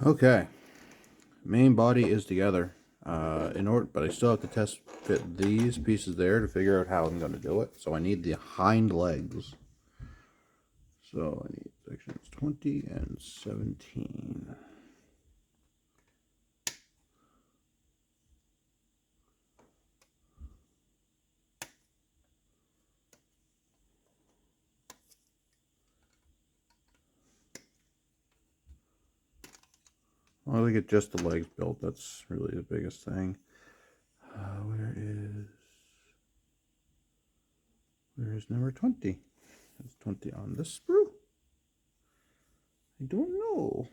Okay, main body is together. But I still have to test fit these pieces there to figure out how I'm going to do it. So I need the hind legs. So I need sections 20 and 17. Well, I get just the legs built. That's really the biggest thing. Where is number 20? Is 20 on this sprue? I don't know.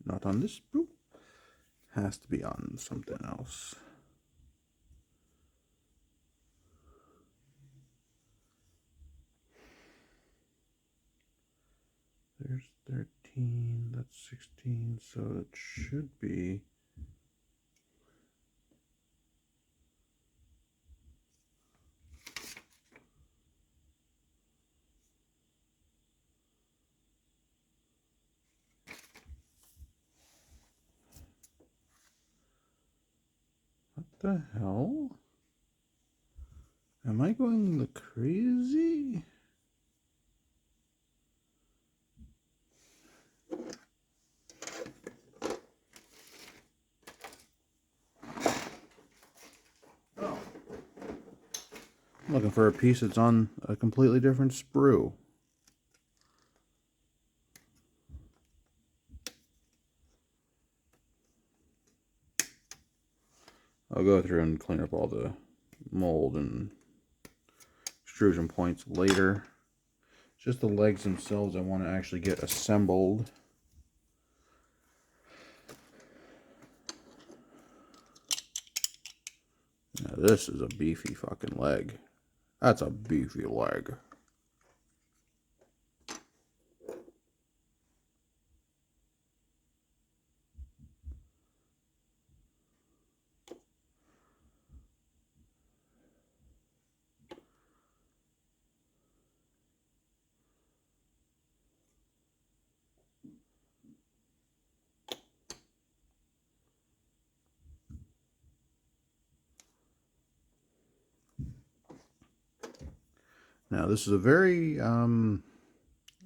Not on this sprue. Has to be on something else. There's 13, that's 16, so it should be... What the hell? Am I going the crazy? Oh. I'm looking for a piece that's on a completely different sprue. I'll go through and clean up all the mold and extrusion points later. Just the legs themselves I want to actually get assembled. Now this is a beefy fucking leg. That's a beefy leg. Now this is a very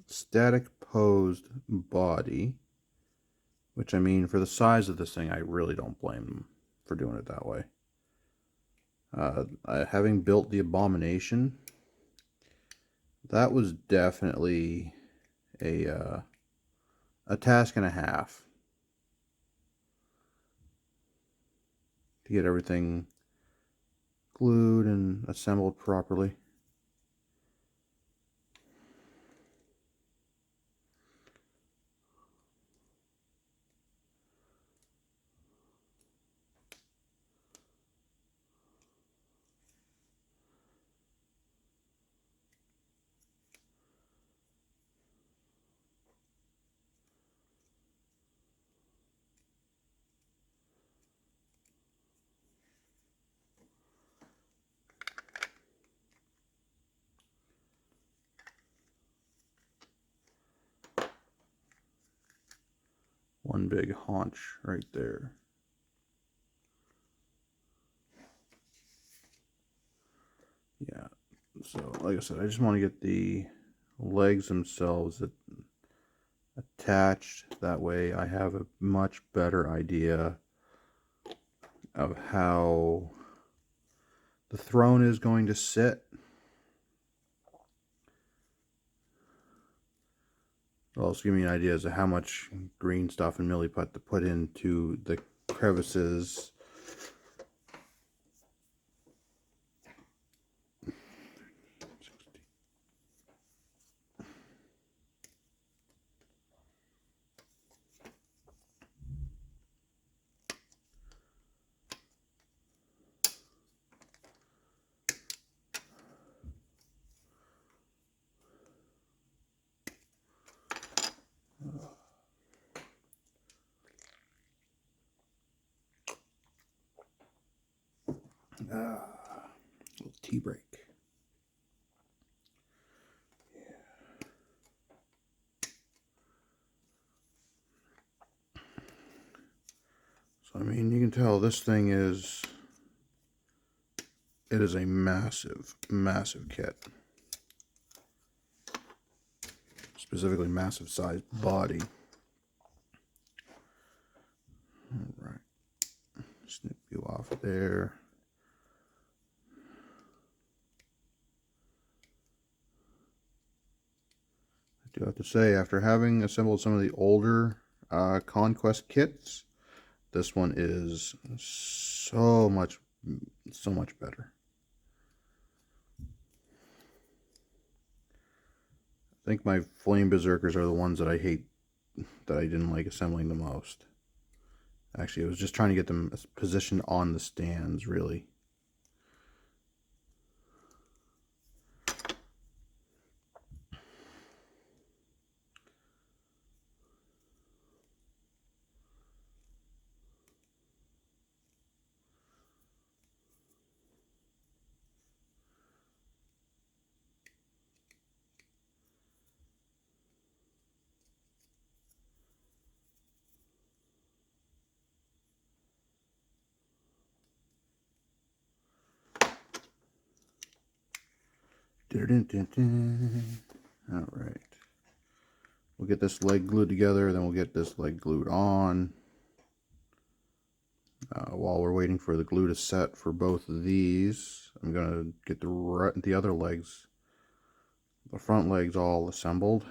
static posed body, which I mean for the size of this thing I really don't blame them for doing it that way. Having built the Abomination, that was definitely a task and a half to get everything glued and assembled properly. One big haunch right there. Yeah, so like I said, I just want to get the legs themselves attached. That way I have a much better idea of how the throne is going to sit. It'll also give me an idea as to how much green stuff and milliput to put into the crevices. Little tea break. So I mean, you can tell this thing is, it is a massive, massive kit. Specifically massive sized body. Alright. Snip you off there. I do have to say, after having assembled some of the older Conquest kits, this one is so much better. I think my Flame Berserkers are the ones that I hate, that I didn't like assembling the most. Actually, I was just trying to get them positioned on the stands, really. Alright. We'll get this leg glued together, then we'll get this leg glued on. While we're waiting for the glue to set for both of these, I'm going to get the other legs, the front legs, all assembled.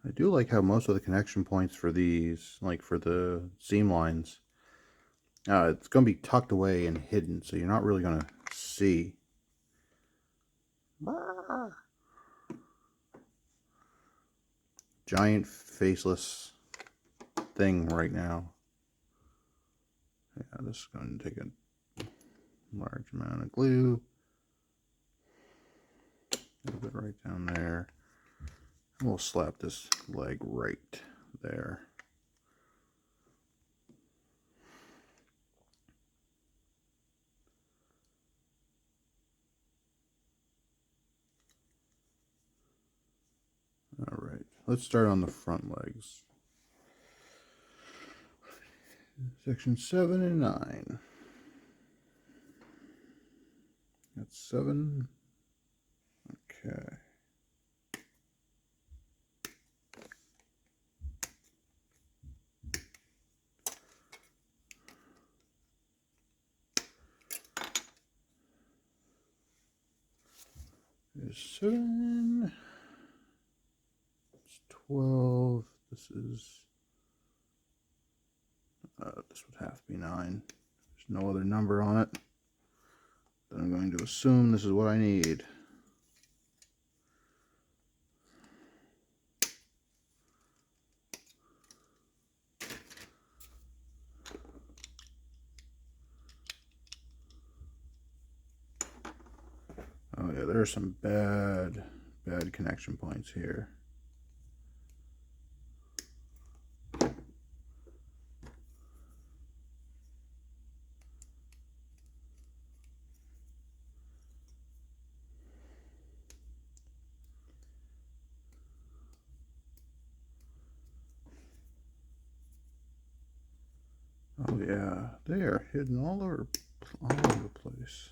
I do like how most of the connection points for these, like for the seam lines, it's going to be tucked away and hidden, so you're not really going to see. Giant faceless thing right now. Yeah, this is going to take a large amount of glue. A little bit right down there. And we'll slap this leg right there. Alright, let's start on the front legs. Section 7 and 9. That's 7. Okay. There's 7. It's 12. This is... this would have to be 9. There's no other number on it. Then I'm going to assume this is what I need. Oh yeah, there are some bad connection points here. Oh yeah, they are hidden all over the place.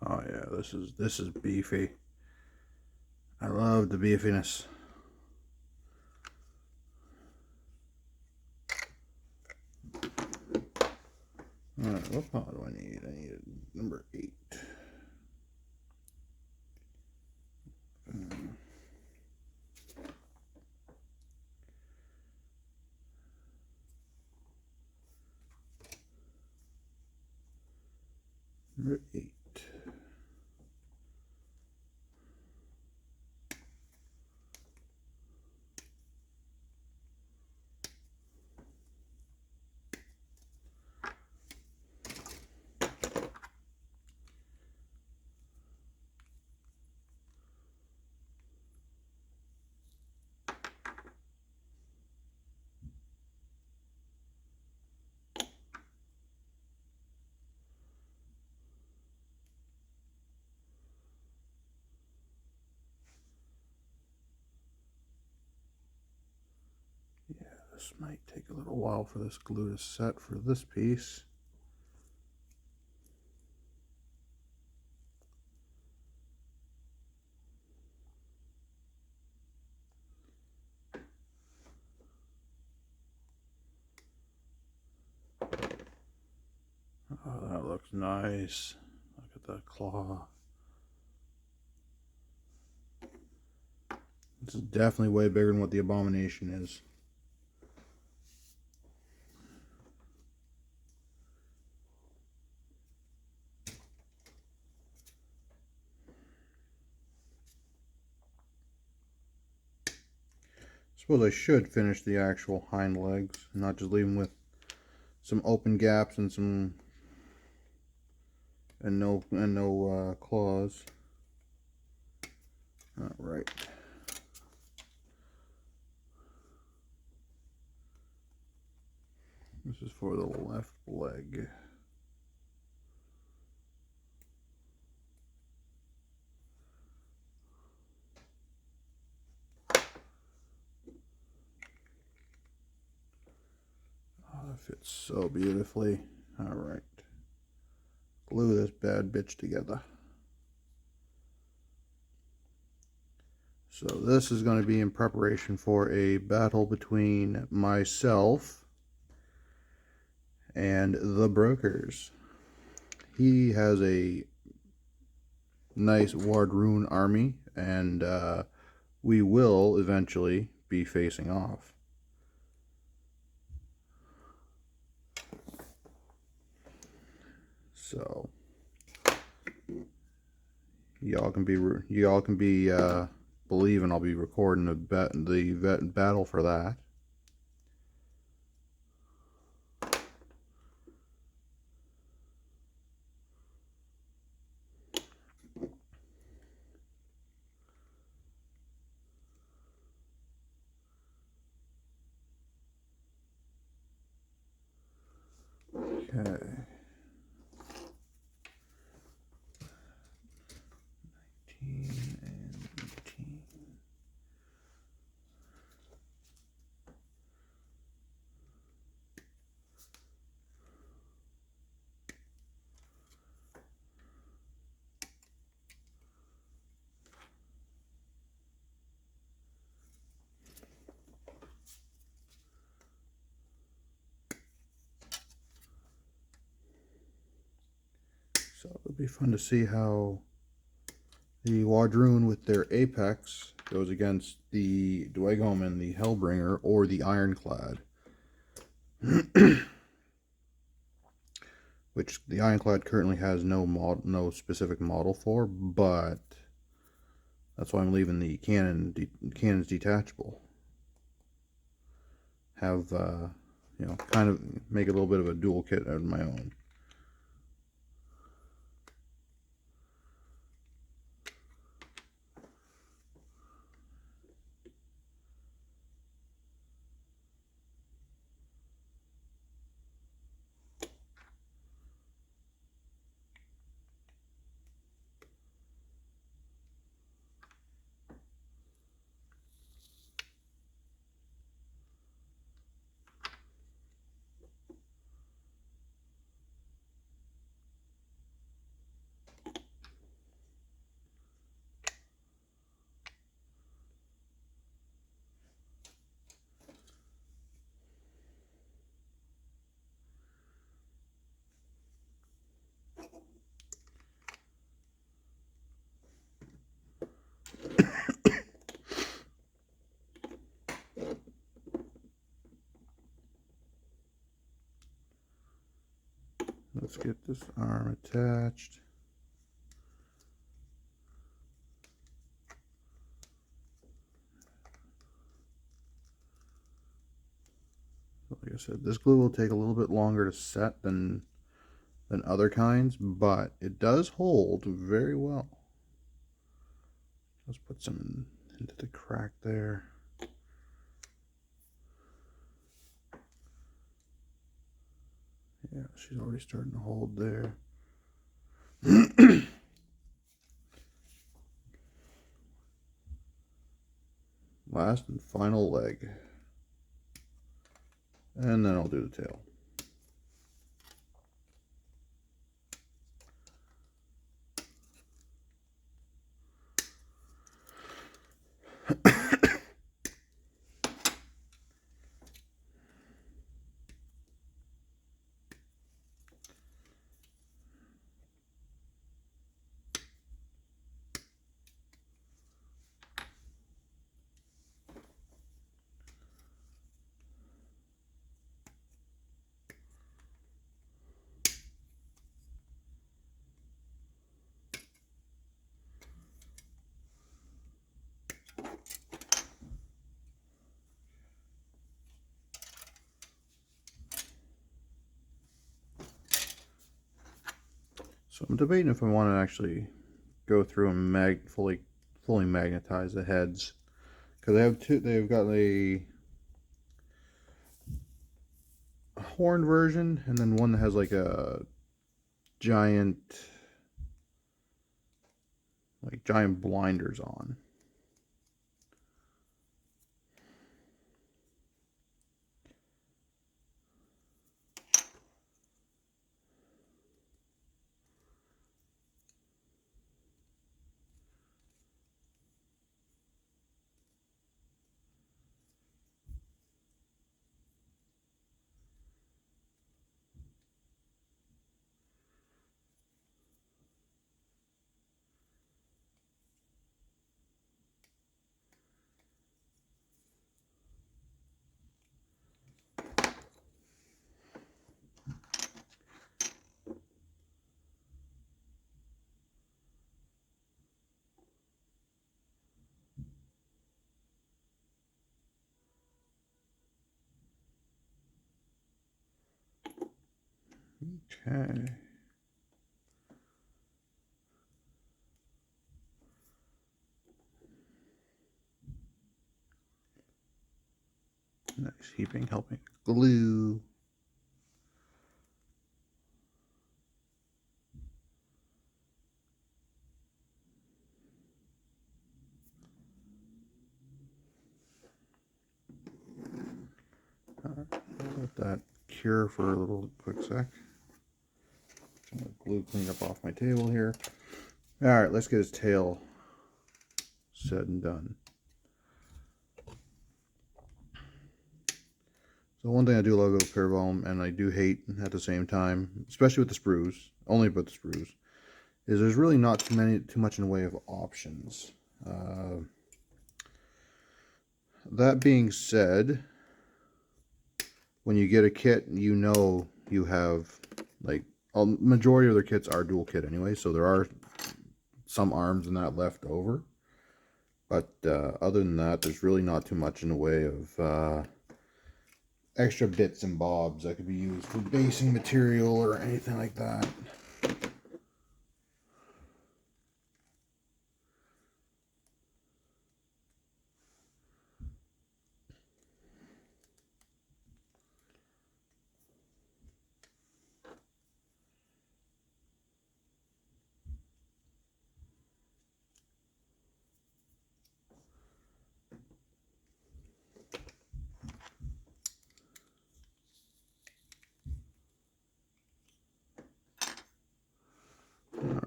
Oh yeah, this is beefy. I love the beefiness. Alright, what paw do I need? I need number 8. Number 8. This might take a little while for this glue to set for this piece. Oh, that looks nice. Look at that claw. This is definitely way bigger than what the Abomination is. Suppose I should finish the actual hind legs, not just leave them with some open gaps and no claws. All right. This is for the left leg. That fits so beautifully. All right. Glue this bad bitch together. So this is going to be in preparation for a battle between myself and the Brokers. He has a nice Wardrune army, and we will eventually be facing off. So y'all can be believing I'll be recording the battle for that. Okay. 19 and 18. So it'll be fun to see how the Wardrune with their Apex goes against the Dweghom, the Hellbringer, or the Ironclad. Which the Ironclad currently has no specific model for, but that's why I'm leaving the cannons detachable. Have you know, kind of make a little bit of a dual kit out of my own. let's get this arm attached. Like I said, this glue will take a little bit longer to set than other kinds, but it does hold very well. Let's put some into the crack there. Yeah, she's already starting to hold there. Last and final leg. And then I'll do the tail. So I'm debating if I want to actually go through and fully magnetize the heads, because they have two. They've got a horn version and then one that has like a giant blinders on. Okay. Nice heaping, helping glue. Let that cure for a little quick sec. I'm gonna glue clean up off my table here. All right, let's get his tail said and done. So one thing I do love about Paravolum, and I do hate at the same time, especially with the sprues, only about the sprues, is there's really not too much in the way of options. That being said, when you get a kit, you know you have, like, a majority of their kits are dual kit anyway, so there are some arms in that left over. But other than that, there's really not too much in the way of extra bits and bobs that could be used for basing material or anything like that.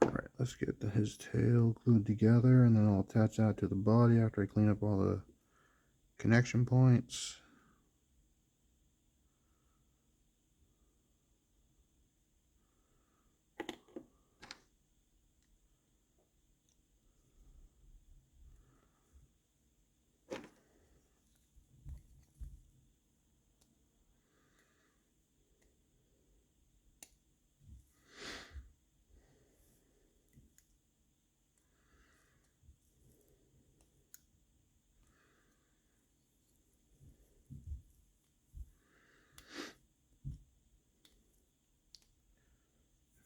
Alright, let's get his tail glued together, and then I'll attach that to the body after I clean up all the connection points.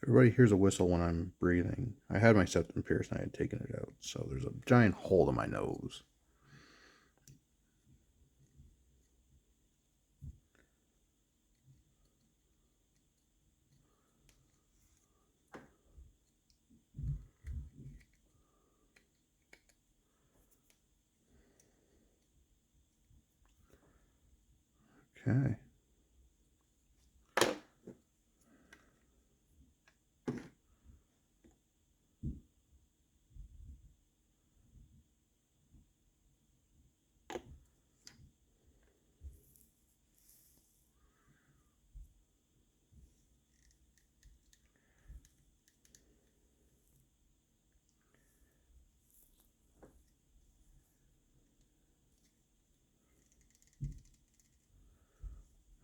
Everybody hears a whistle when I'm breathing. I had my septum pierced and I had taken it out, so there's a giant hole in my nose. Okay.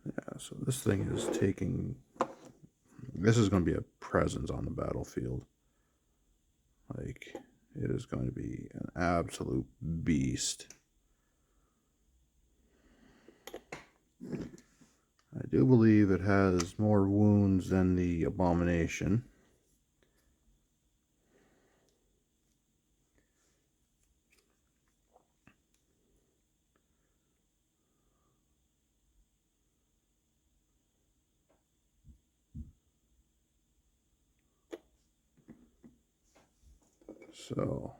Yeah, so this thing is taking... This is going to be a presence on the battlefield. Like, it is going to be an absolute beast. I do believe it has more wounds than the Abomination. So...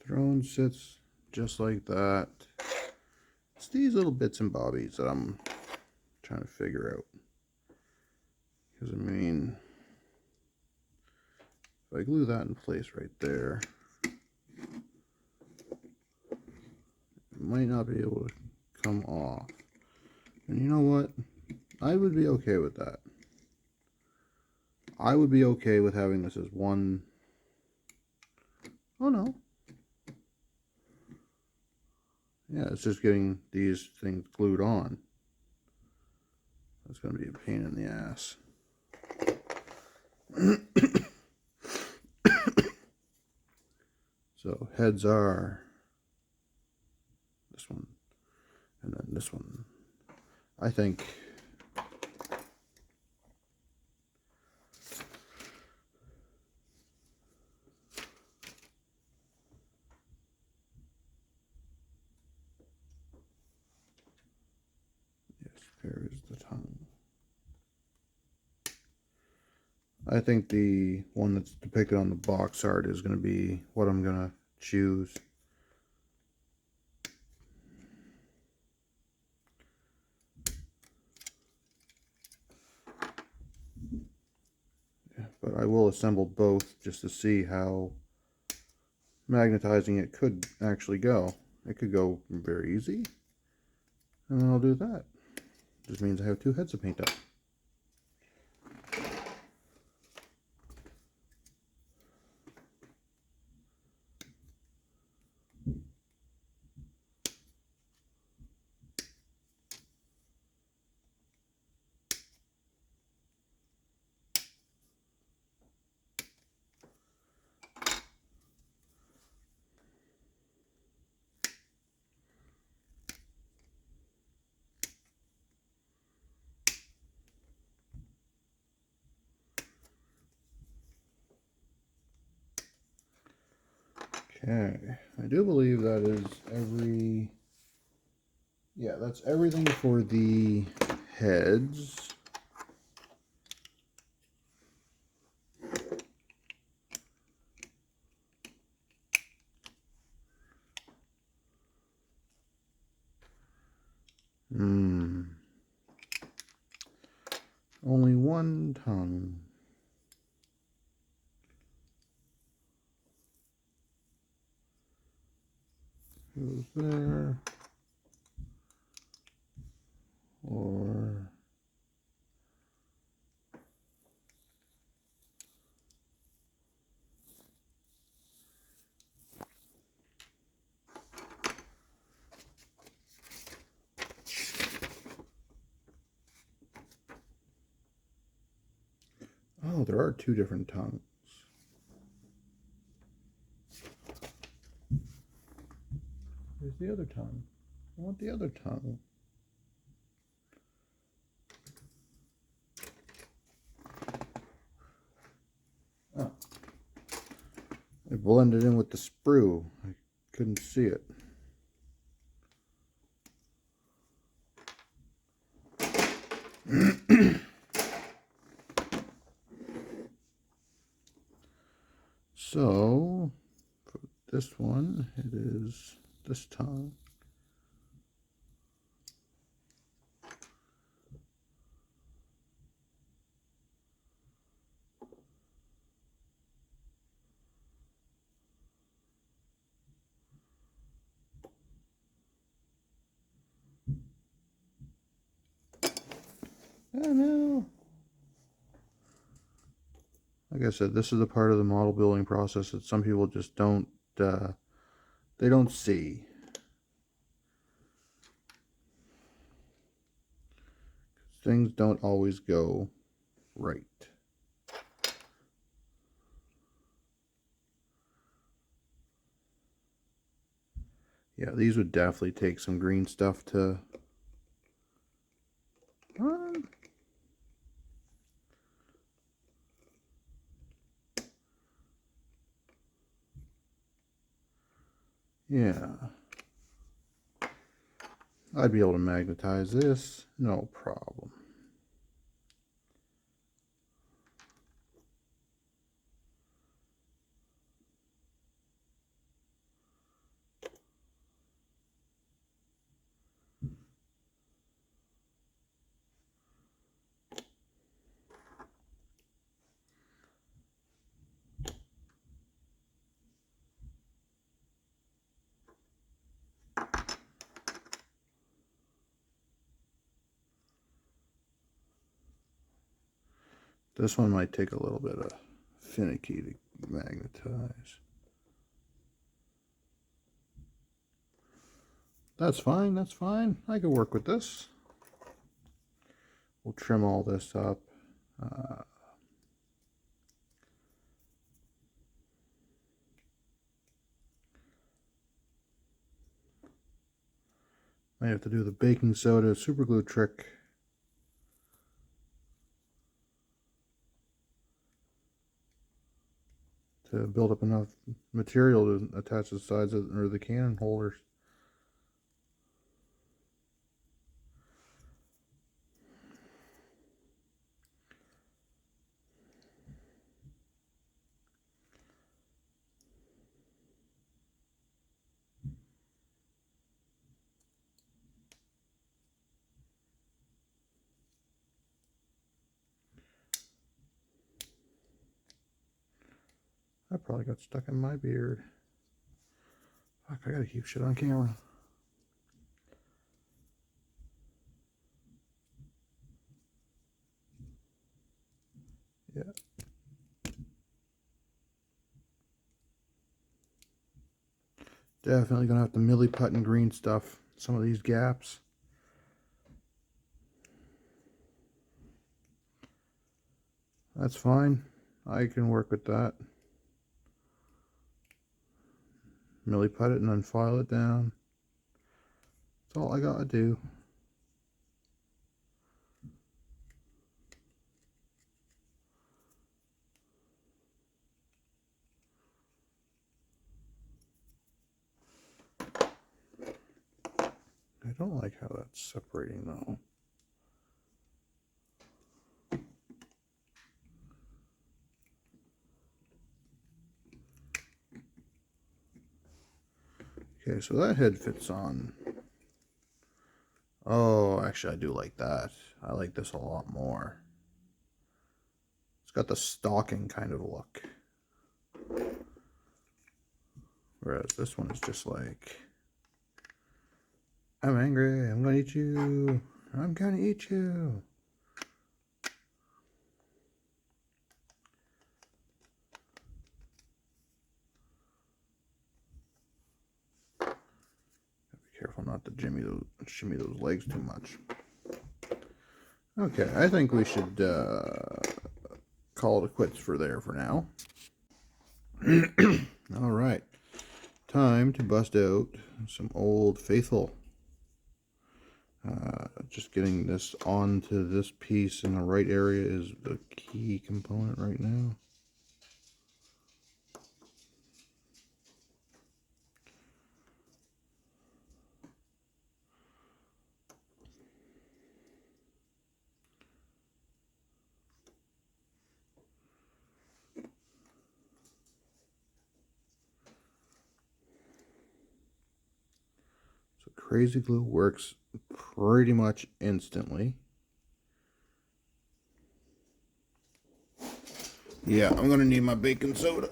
Throne sits just like that. It's these little bits and bobbies that I'm trying to figure out. Because, I mean, if I glue that in place right there, it might not be able to come off. And you know what? I would be okay with that. I would be okay with having this as one... Oh no. Yeah, it's just getting these things glued on. That's going to be a pain in the ass. So heads are this one and then this one. I think yes, there is the tongue. I think the one that's depicted on the box art is going to be what I'm going to choose. Yeah, but I will assemble both just to see how magnetizing it could actually go. It could go very easy, and then I'll do that. Just means I have two heads to paint up. Okay, I do believe that is every... Yeah, that's everything for the heads. Only one tongue. Goes there. Or... Oh, there are two different tongues. the other tongue? I want the other tongue. Oh. I blended in with the sprue. I couldn't see it. So, for this one, it is this tongue. Oh no. Like I said, this is a part of the model building process that some people just don't, they don't see. Things don't always go right. Yeah, these would definitely take some green stuff to... yeah. I'd be able to magnetize this, no problem. This one might take a little bit of finicky to magnetize. That's fine, that's fine. I can work with this. We'll trim all this up. I have to do the baking soda super glue trick. To build up enough material to attach the sides of or the cannon holders. That probably got stuck in my beard. Fuck, I gotta keep shit on camera. Yeah. Definitely gonna have to milli putt and green stuff some of these gaps. That's fine. I can work with that. Milli putt it and then file it down. That's all I gotta do. I don't like how that's separating though. Okay, so that head fits on. Oh, actually I do like that. I like this a lot more. It's got the stalking kind of look. Whereas this one is just like, I'm angry, I'm gonna eat you, I'm gonna eat you. Be careful not to shimmy those legs too much. Okay, I think we should call it quits for there for now. All right, time to bust out some Old Faithful. Just getting this onto this piece in the right area is the key component right now. So Crazy Glue works pretty much instantly. Yeah, I'm gonna need my baking soda.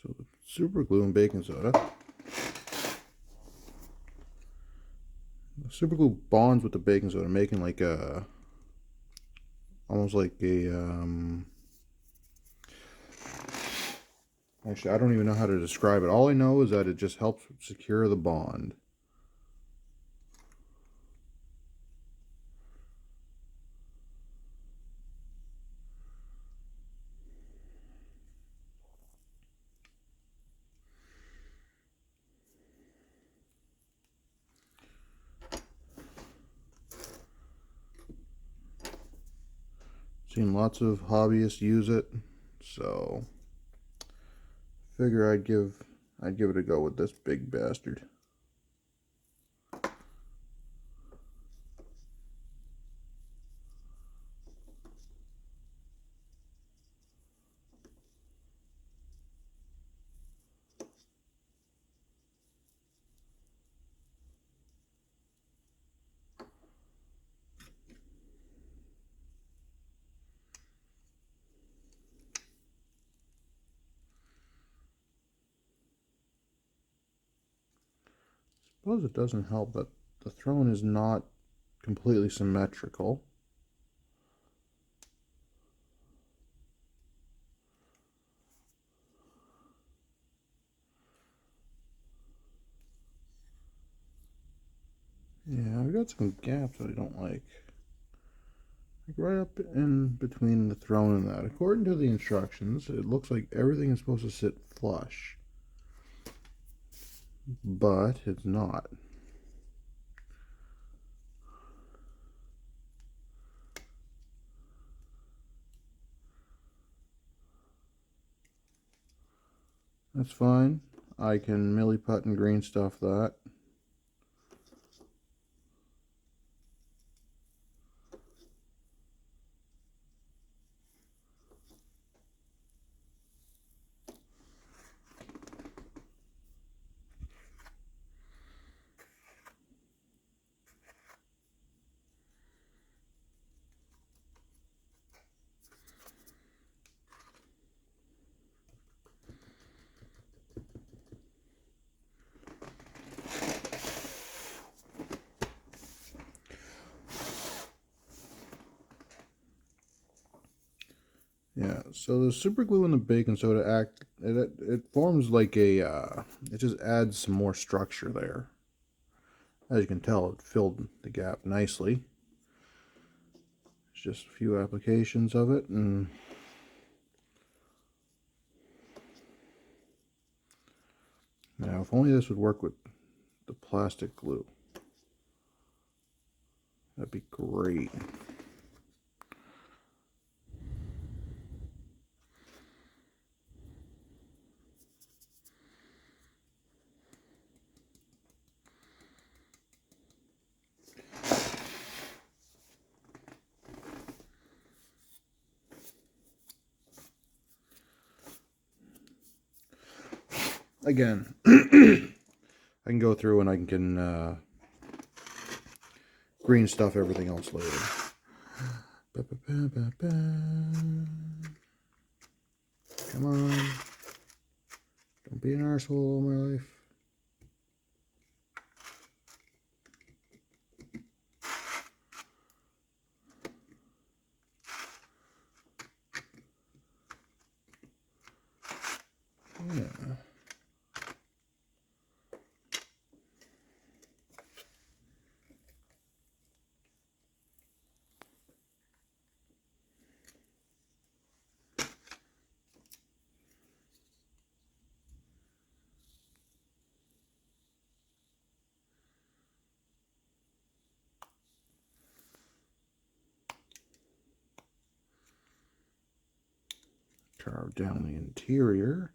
So the super glue and baking soda. The super glue bonds with the baking soda, making like a almost like a actually I don't even know how to describe it. All I know is that it just helps secure the bond. Seen lots of hobbyists use it, so figure I'd give it a go with this big bastard. I suppose it doesn't help that the throne is not completely symmetrical. Yeah, I've got some gaps that I don't like. Like right up in between the throne and that. According to the instructions, it looks like everything is supposed to sit flush. But it's not. That's fine. I can milli put and green stuff that. Yeah, so the super glue and the baking soda it forms like a, it just adds some more structure there. As you can tell, it filled the gap nicely. It's just a few applications of it, and now if only this would work with the plastic glue. That'd be great. Again, I can go through and I can green stuff everything else later. Come on. Don't be an arsehole all my life. Yeah. Carve down the interior.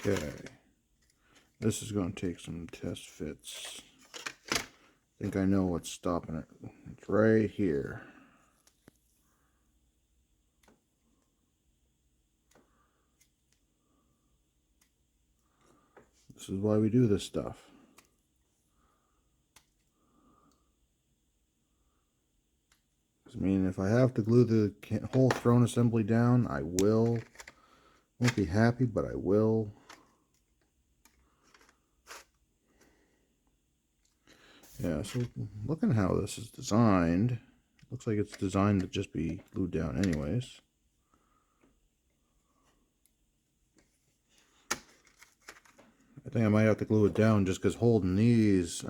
Okay. This is going to take some test fits. I think I know what's stopping it. It's right here. This is why we do this stuff. I mean, if I have to glue the whole throne assembly down, I will. Won't be happy, but I will. Yeah, so looking how this is designed, looks like it's designed to just be glued down anyways. I think I might have to glue it down just because holding these,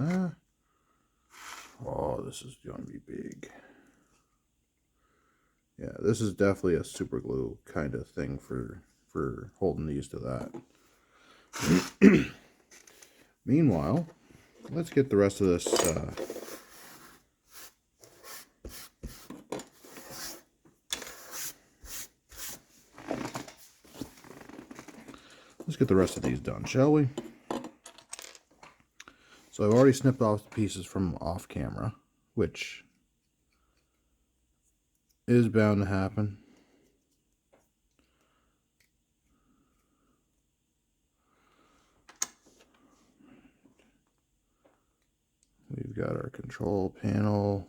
oh, this is going to be big. Yeah, this is definitely a super glue kind of thing for holding these to that. Meanwhile, let's get the rest of this let's get the rest of these done, shall we? So I've already snipped off the pieces from off camera, which is bound to happen. We've got our control panel.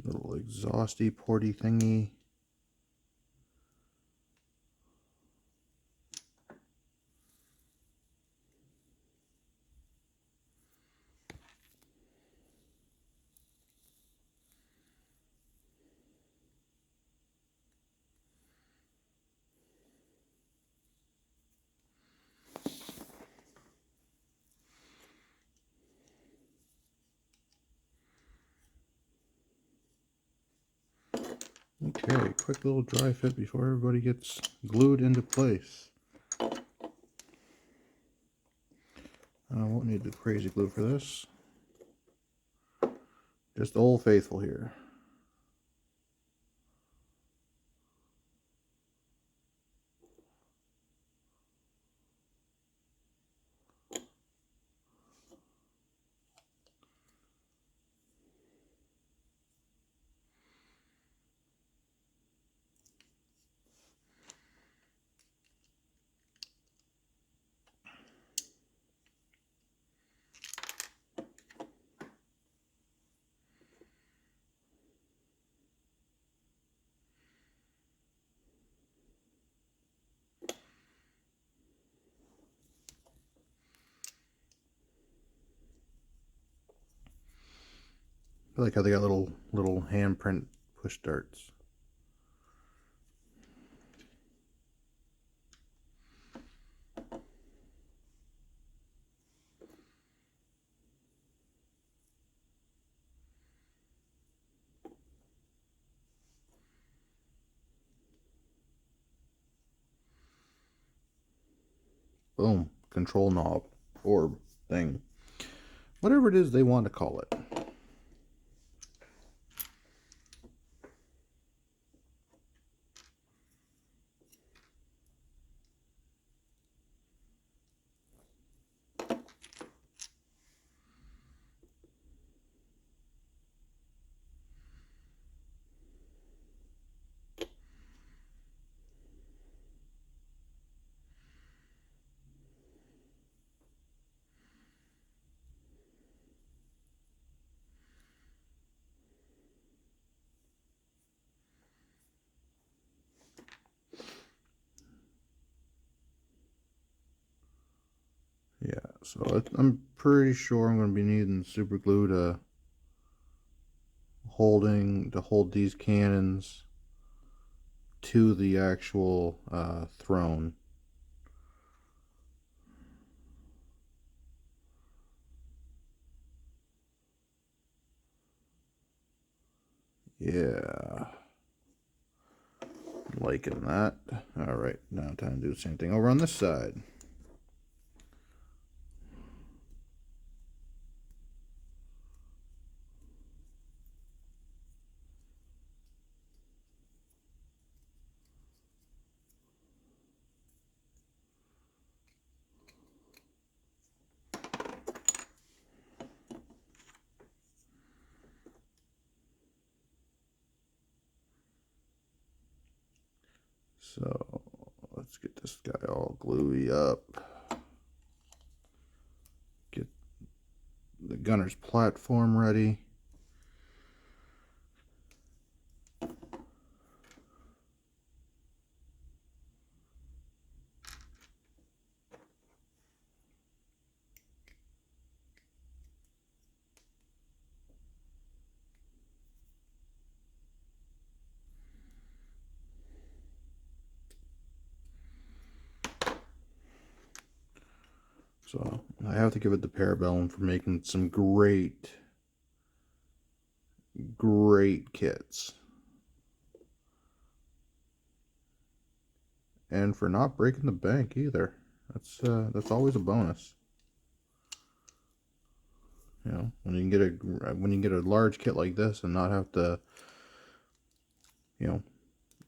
Little exhausty porty thingy. Okay, quick little dry fit before everybody gets glued into place. I won't need the crazy glue for this. Just Old Faithful here. I like how they got little handprint push darts. Boom. Control knob. Orb. Thing. Whatever it is they want to call it. So I'm pretty sure I'm going to be needing super glue to hold these cannons to the actual throne. Yeah, liking that. All right, now time to do the same thing over on this side. So let's get this guy all gluey up. Get the gunner's platform ready. So I have to give it the Parabellum for making some great kits. And for not breaking the bank either. That's always a bonus. You know, when you get a large kit like this and not have to, you know,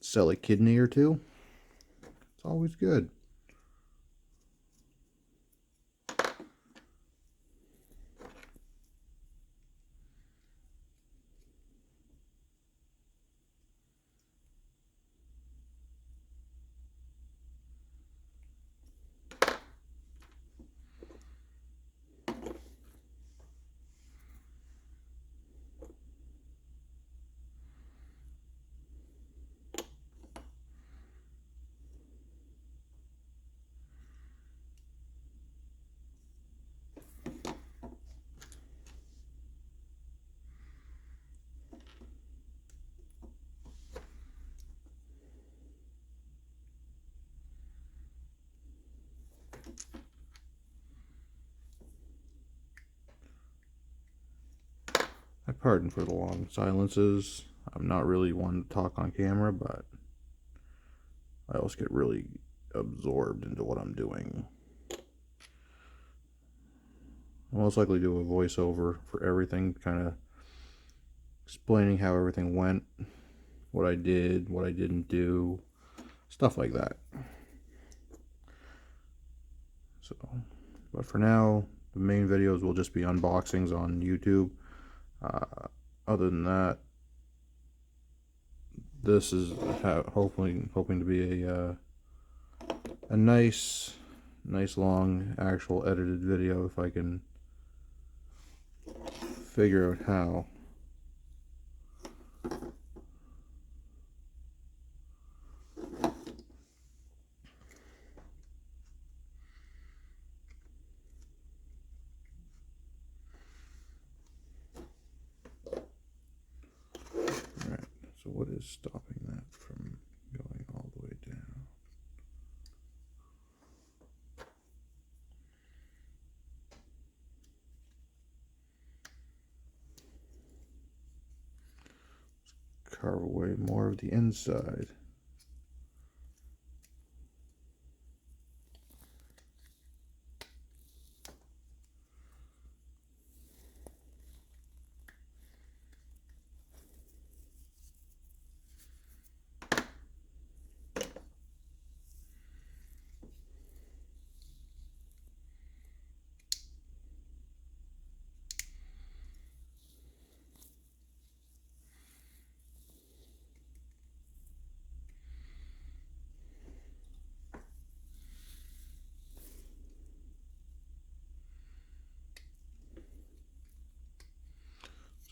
sell a kidney or two, it's always good. I pardon for the long silences. I'm not really one to talk on camera, but I also get really absorbed into what I'm doing. I'll most likely do a voiceover for everything, kind of explaining how everything went, what I did, what I didn't do, stuff like that. So, but for now, the main videos will just be unboxings on YouTube. Other than that, this is hoping to be a nice long actual edited video if I can figure out how. Alright, so what is stopping that from going all the way down? Let's carve away more of the inside.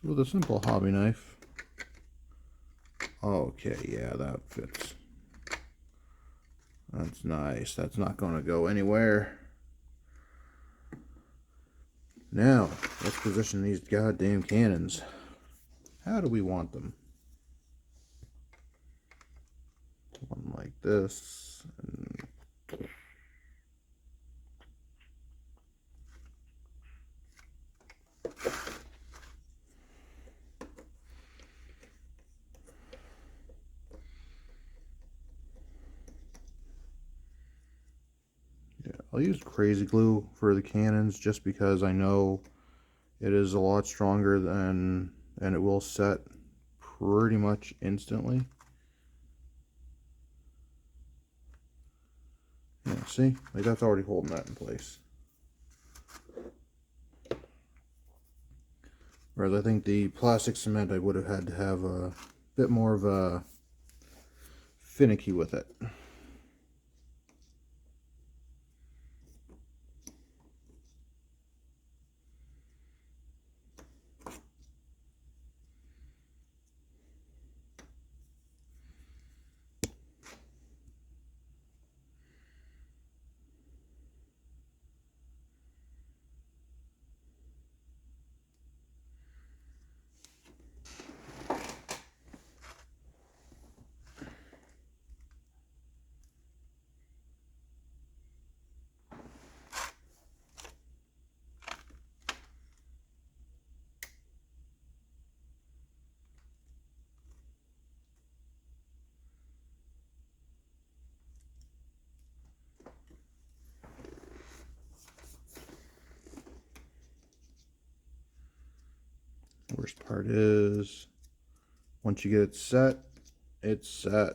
So with a simple hobby knife, okay, yeah, that fits. That's nice. That's not going to go anywhere. Now, let's position these goddamn cannons. How do we want them? One like this. And yeah, I'll use crazy glue for the cannons just because I know it is a lot stronger than, and it will set pretty much instantly. Yeah, see? Like, that's already holding that in place. Whereas I think the plastic cement, I would have had to have a bit more of a finicky with it. Worst part is, once you get it set, it's set.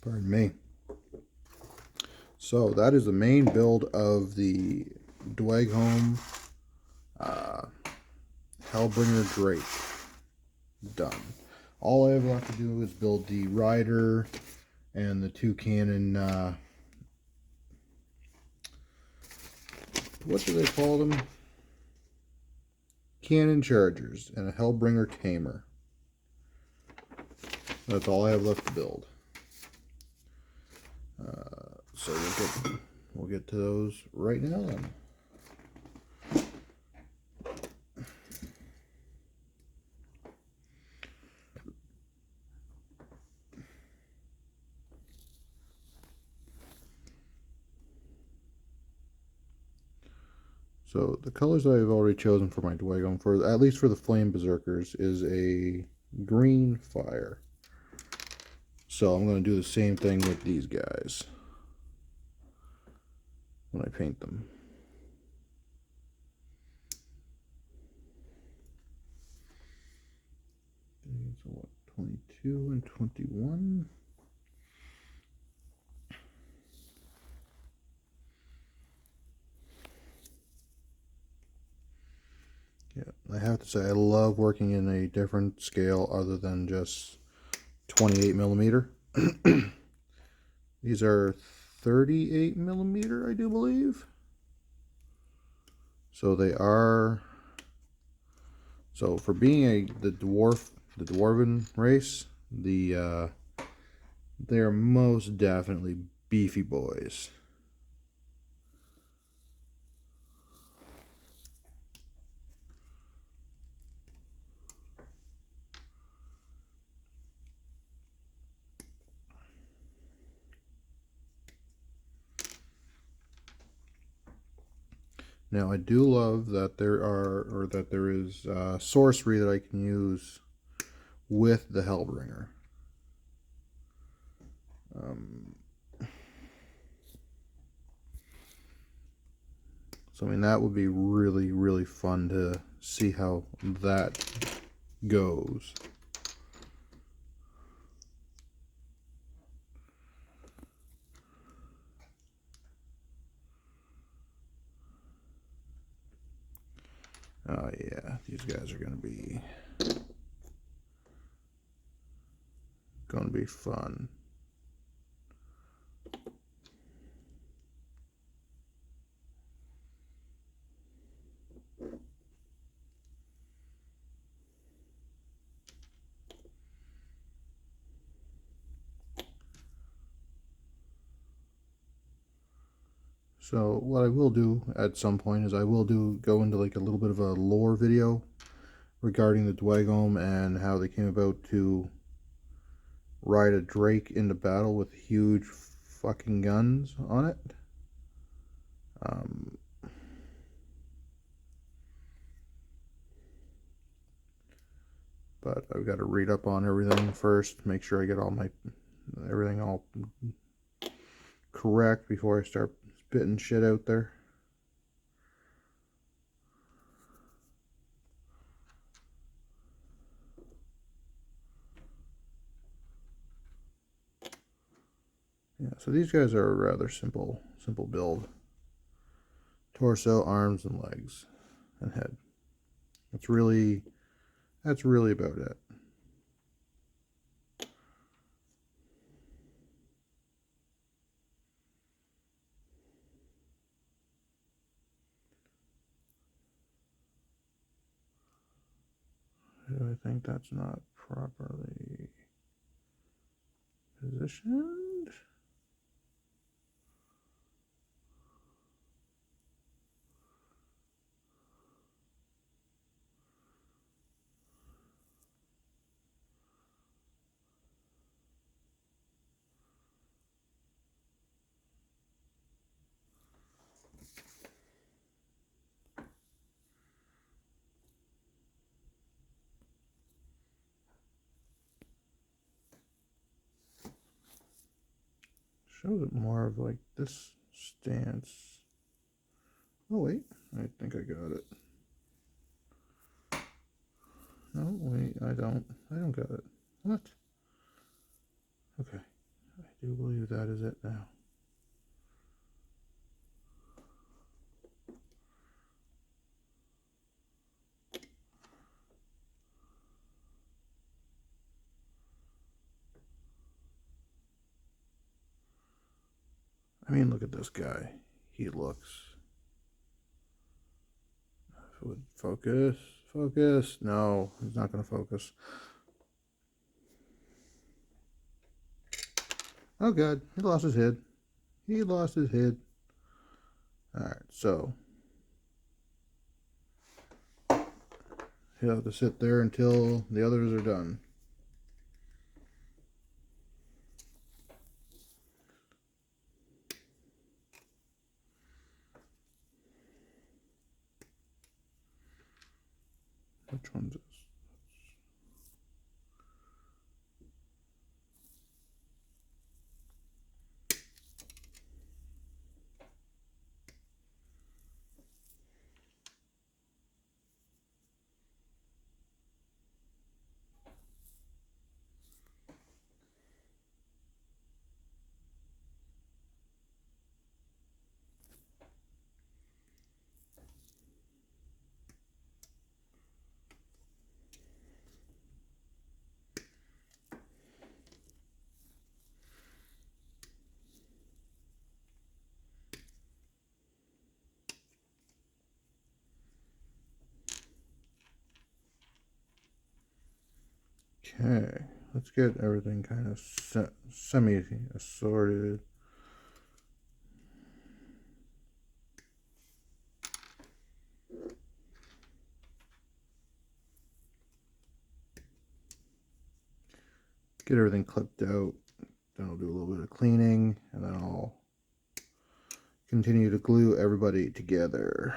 Pardon me. So that is the main build of the Dweghome Hellbringer Drake. Done. All I have left to do is build the rider and the two cannon, what do they call them? Cannon chargers and a Hellbringer tamer. That's all I have left to build. So we'll get to those right now then. So the colors that I've already chosen for my Dweghome, for at least for the Flame Berserkers, is a green fire. So I'm going to do the same thing with these guys when I paint them. So what, 22 and 21? Yeah, I have to say I love working in a different scale other than just 28 millimeter. These are 38 millimeter, I do believe. So they are, so for being the dwarven race, they're most definitely beefy boys. Now I do love that there is sorcery that I can use with the Hellbringer. So I mean that would be really, really fun to see how that goes. Oh yeah, these guys are going to be gonna be fun. So what I will do at some point is I will go into like a little bit of a lore video regarding the Dwagom and how they came about to ride a Drake into battle with huge fucking guns on it. But I've got to read up on everything first, make sure I get everything all correct before I start spitting shit out there. Yeah, so these guys are a rather simple build. Torso, arms, and legs, and head. That's really about it. I think that's not properly positioned. Shows it more of like this stance. Oh wait, I think I got it. No, wait, I don't got it. What? Okay, I do believe that is it now. I mean, look at this guy. He looks. If it would focus. Focus. No, he's not going to focus. Oh god, he lost his head. He lost his head. Alright, so he'll have to sit there until the others are done. Which one's this? Okay, let's get everything kind of semi-assorted. Get everything clipped out. Then I'll do a little bit of cleaning, and then I'll continue to glue everybody together.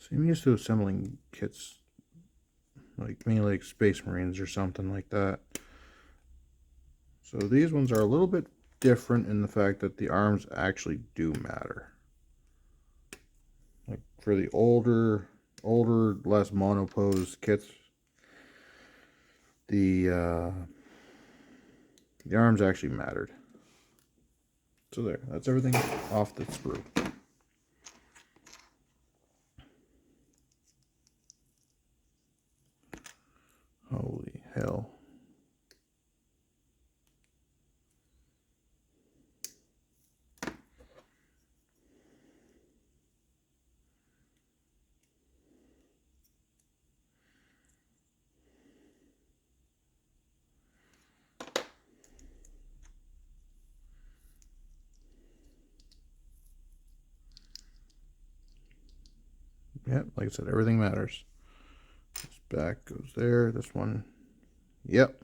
See, I'm used to assembling kits, like mainly like Space Marines or something like that. So these ones are a little bit different in the fact that the arms actually do matter. Like for the older, less monopose kits, the arms actually mattered. So there, that's everything off the sprue. Holy hell. Yep, like I said, everything matters. This back goes there, this one, yep.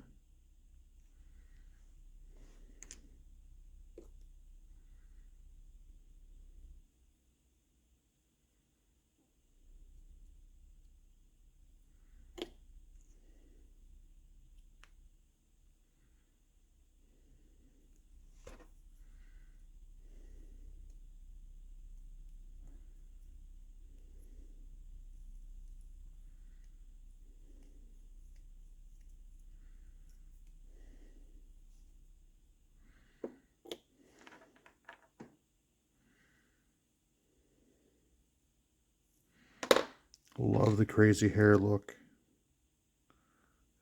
Love the crazy hair look.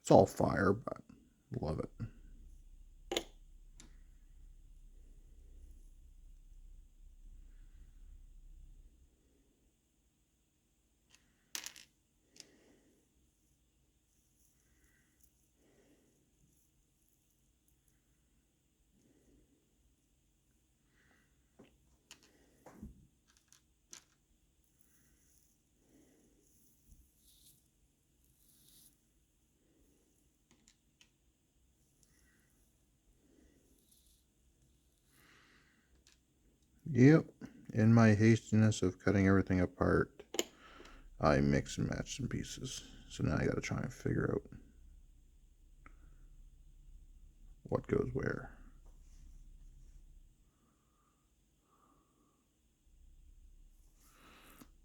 It's all fire, but love it. Yep, in my hastiness of cutting everything apart, I mix and match some pieces. So now I gotta try and figure out what goes where.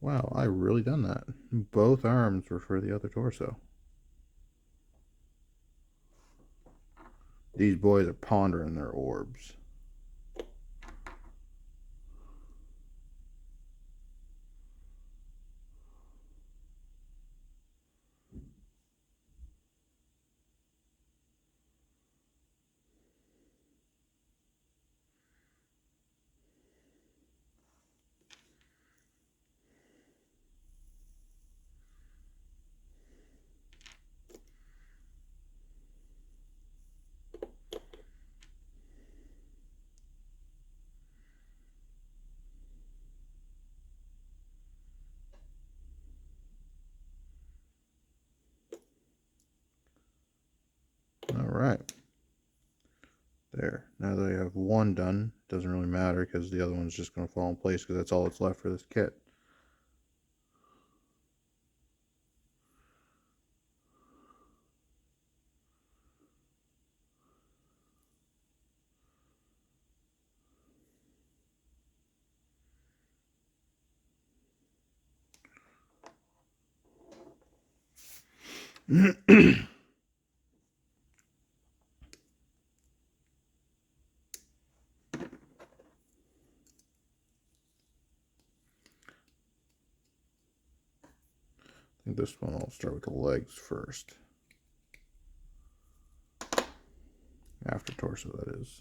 Wow, I really done that. Both arms were for the other torso. These boys are pondering their orbs. Alright. There. Now that I have one done, it doesn't really matter because the other one's just going to fall in place because that's all that's left for this kit. I think this one I'll start with the legs first. After torso, that is.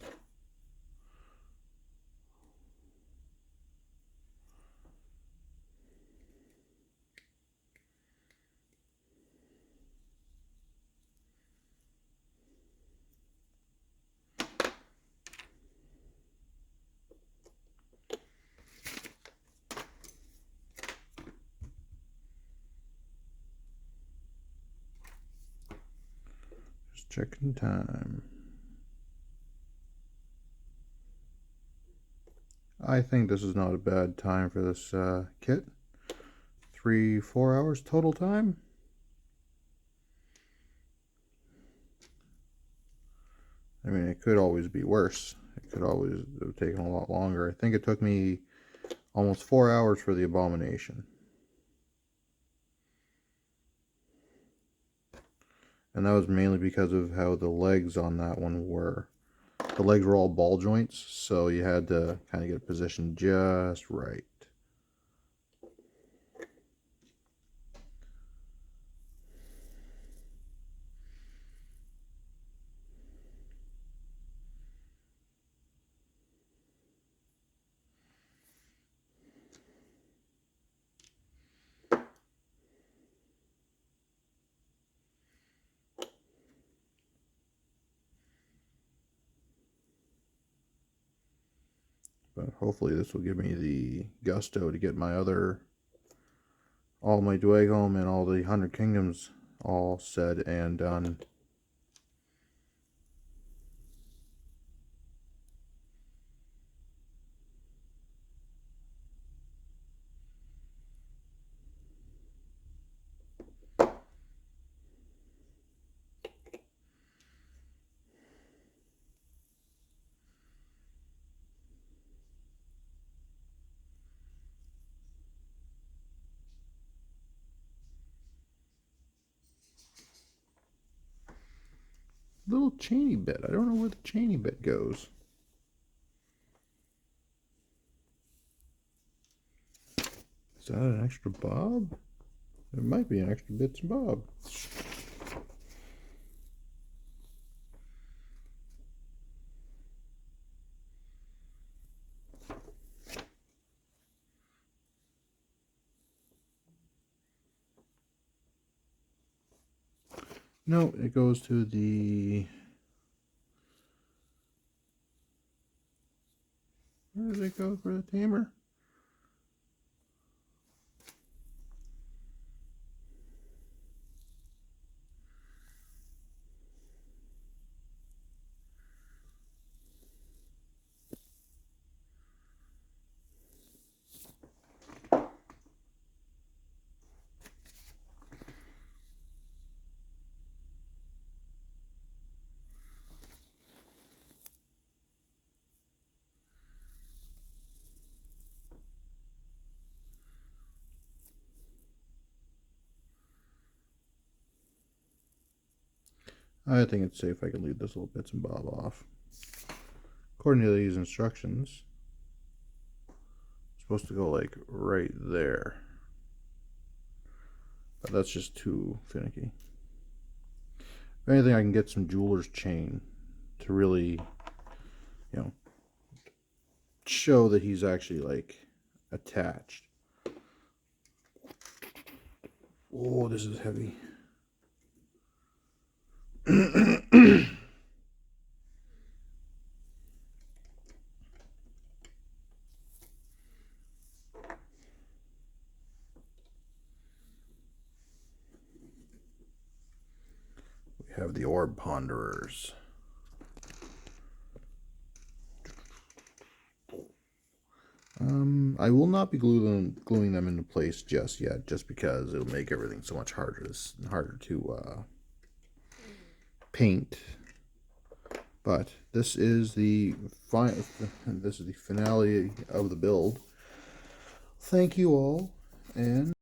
Just checking time. I think this is not a bad time for this kit. 4 hours total time. I mean, it could always be worse. It could always have taken a lot longer. I think it took me almost 4 hours for the abomination. And that was mainly because of how the legs on that one were. The legs were all ball joints, so you had to kind of get it positioned just right. But hopefully this will give me the gusto to get my all my Dwagom and all the 100 Kingdoms all said and done. Little chainy bit. I don't know where the chainy bit goes. Is that an extra bob? It might be an extra bits and bob. No, it goes to the... Where does it go for the tamer? I think it's safe I can leave this little bits and bob off. According to these instructions, it's supposed to go like right there. But that's just too finicky. If anything, I can get some jeweler's chain to really, you know, show that he's actually like attached. Oh, this is heavy. We have the orb ponderers. I will not be gluing them into place just yet, just because it'll make everything so much harder to paint. But this is the finale of the build. Thank you all, and